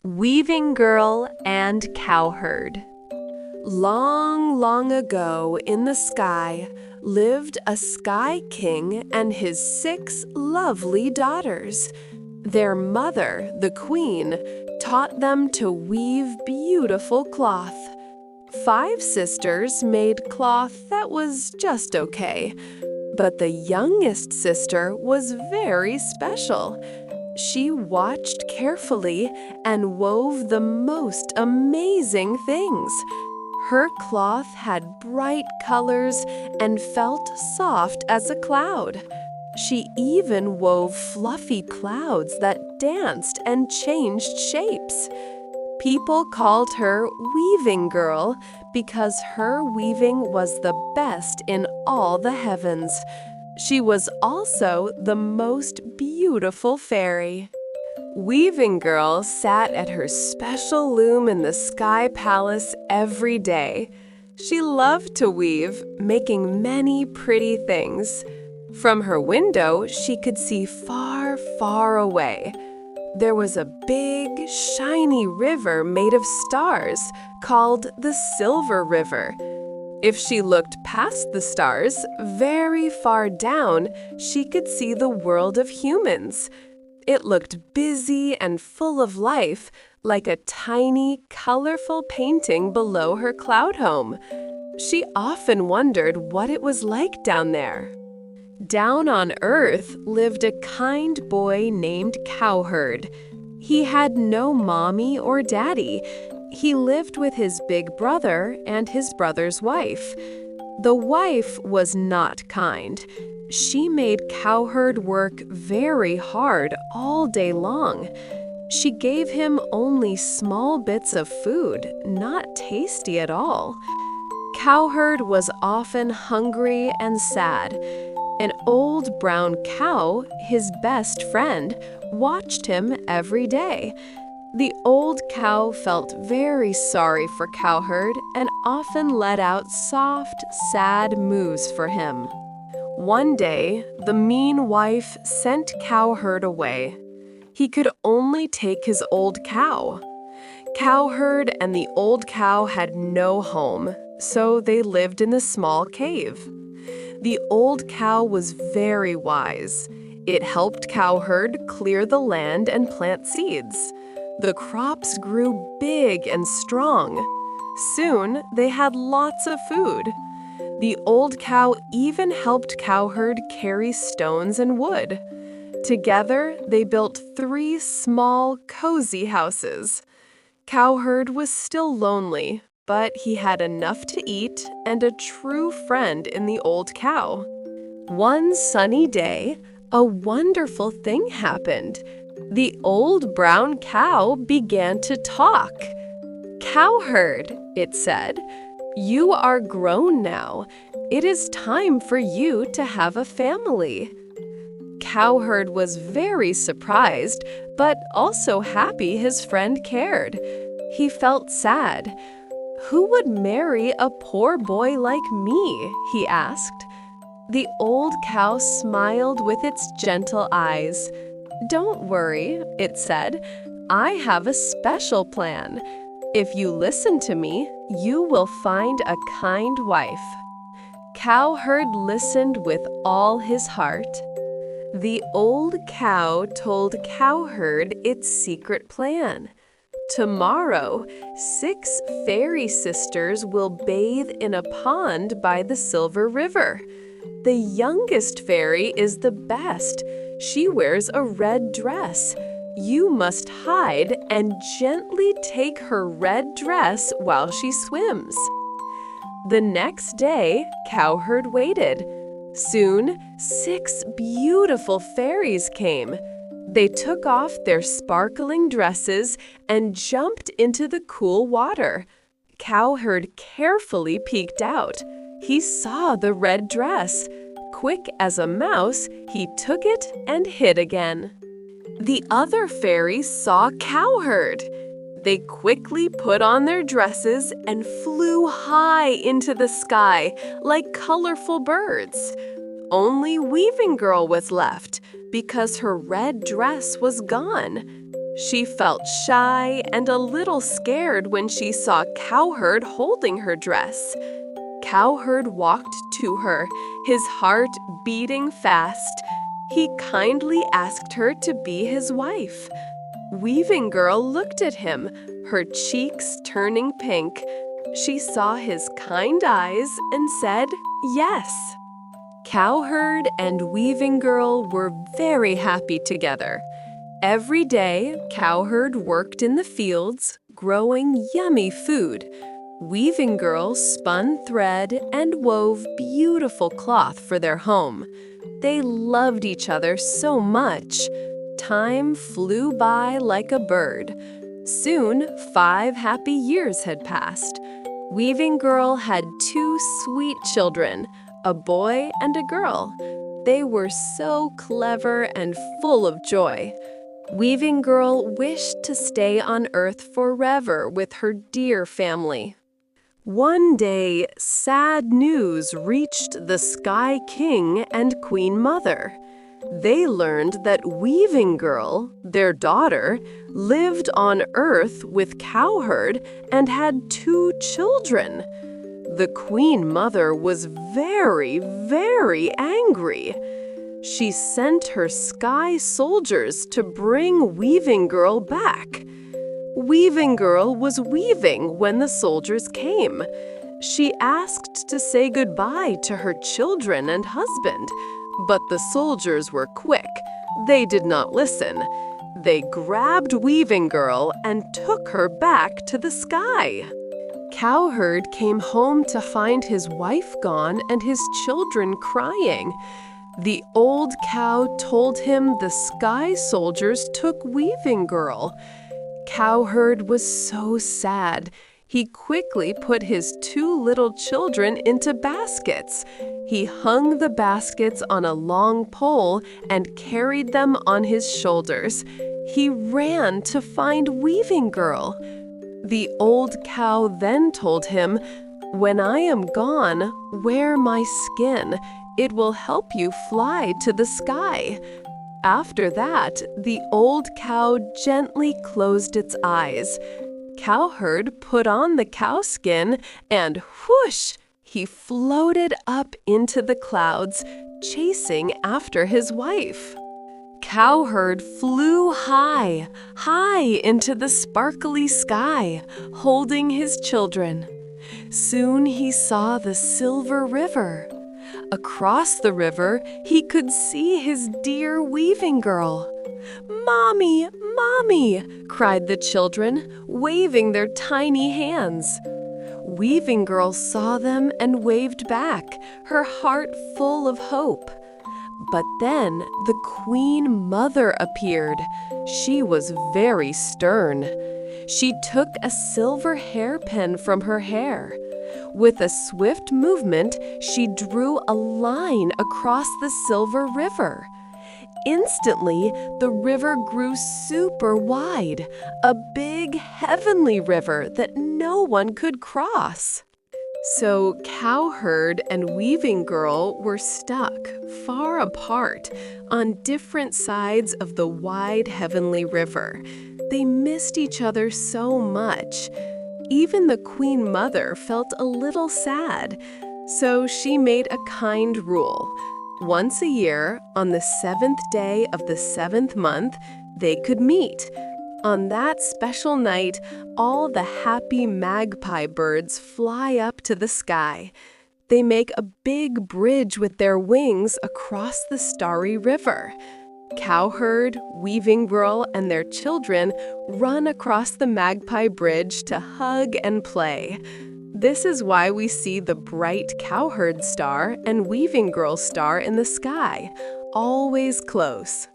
Weaving Girl and Cowherd. Long, long ago in the sky lived a sky king and his 6 lovely daughters. Their mother, the queen, taught them to weave beautiful cloth. 5 sisters made cloth that was just okay, but the youngest sister was very special. She watched carefully and wove the most amazing things. Her cloth had bright colors and felt soft as a cloud. She even wove fluffy clouds that danced and changed shapes. People called her Weaving Girl because her weaving was the best in all the heavens. She was also the most beautiful fairy. Weaving Girl sat at her special loom in the Sky Palace every day. She loved to weave, making many pretty things. From her window, she could see far, far away. There was a big, shiny river made of stars called the Silver River. If she looked past the stars, very far down, she could see the world of humans. It looked busy and full of life, like a tiny, colorful painting below her cloud home. She often wondered what it was like down there. Down on Earth lived a kind boy named Cowherd. He had no mommy or daddy. He lived with his big brother and his brother's wife. The wife was not kind. She made Cowherd work very hard all day long. She gave him only small bits of food, not tasty at all. Cowherd was often hungry and sad. An old brown cow, his best friend, watched him every day. The old cow felt very sorry for Cowherd and often let out soft, sad moos for him. One day, the mean wife sent Cowherd away. He could only take his old cow. Cowherd and the old cow had no home, so they lived in the small cave. The old cow was very wise. It helped Cowherd clear the land and plant seeds. The crops grew big and strong. Soon, they had lots of food. The old cow even helped Cowherd carry stones and wood. Together, they built 3 small, cozy houses. Cowherd was still lonely, but he had enough to eat and a true friend in the old cow. One sunny day, a wonderful thing happened. The old brown cow began to talk. "Cowherd," it said, "you are grown now. It is time for you to have a family." Cowherd was very surprised, but also happy his friend cared. He felt sad. "Who would marry a poor boy like me?" he asked. The old cow smiled with its gentle eyes. "Don't worry," it said. "I have a special plan. If you listen to me, you will find a kind wife." Cowherd listened with all his heart. The old cow told Cowherd its secret plan. Tomorrow, 6 fairy sisters will bathe in a pond by the Silver River. The youngest fairy is the best. She wears a red dress. You must hide and gently take her red dress while she swims. The next day, Cowherd waited. Soon, 6 beautiful fairies came. They took off their sparkling dresses and jumped into the cool water. Cowherd carefully peeked out. He saw the red dress. Quick as a mouse, he took it and hid again. The other fairies saw Cowherd. They quickly put on their dresses and flew high into the sky like colorful birds. Only Weaving Girl was left because her red dress was gone. She felt shy and a little scared when she saw Cowherd holding her dress. Cowherd walked to her, his heart beating fast. He kindly asked her to be his wife. Weaving Girl looked at him, her cheeks turning pink. She saw his kind eyes and said, "Yes." Cowherd and Weaving Girl were very happy together. Every day, Cowherd worked in the fields, growing yummy food. Weaving Girl spun thread and wove beautiful cloth for their home. They loved each other so much. Time flew by like a bird. Soon, 5 happy years had passed. Weaving Girl had 2 sweet children, a boy and a girl. They were so clever and full of joy. Weaving Girl wished to stay on Earth forever with her dear family. One day, sad news reached the Sky King and Queen Mother. They learned that Weaving Girl, their daughter, lived on Earth with Cowherd and had 2 children. The Queen Mother was very, very angry. She sent her sky soldiers to bring Weaving Girl back. Weaving Girl was weaving when the soldiers came. She asked to say goodbye to her children and husband, but the soldiers were quick. They did not listen. They grabbed Weaving Girl and took her back to the sky. Cowherd came home to find his wife gone and his children crying. The old cow told him the sky soldiers took Weaving Girl. Cowherd was so sad. He quickly put his 2 little children into baskets. He hung the baskets on a long pole and carried them on his shoulders. He ran to find Weaving Girl. The old cow then told him, "When I am gone, wear my skin. It will help you fly to the sky." After that, the old cow gently closed its eyes. Cowherd put on the cowskin and whoosh, he floated up into the clouds, chasing after his wife. Cowherd flew high, high into the sparkly sky, holding his children. Soon he saw the Silver River. Across the river, he could see his dear Weaving Girl. "Mommy, Mommy!" cried the children, waving their tiny hands. Weaving Girl saw them and waved back, her heart full of hope. But then the Queen Mother appeared. She was very stern. She took a silver hairpin from her hair. With a swift movement, she drew a line across the Silver River. Instantly, the river grew super wide, a big heavenly river that no one could cross. So Cowherd and Weaving Girl were stuck far apart on different sides of the wide heavenly river. They missed each other so much. Even the Queen Mother felt a little sad, so she made a kind rule. Once a year, on the 7th day of the 7th month, they could meet. On that special night, all the happy magpie birds fly up to the sky. They make a big bridge with their wings across the starry river. Cowherd, Weaving Girl, and their children run across the magpie bridge to hug and play. This is why we see the bright Cowherd star and Weaving Girl star in the sky, always close.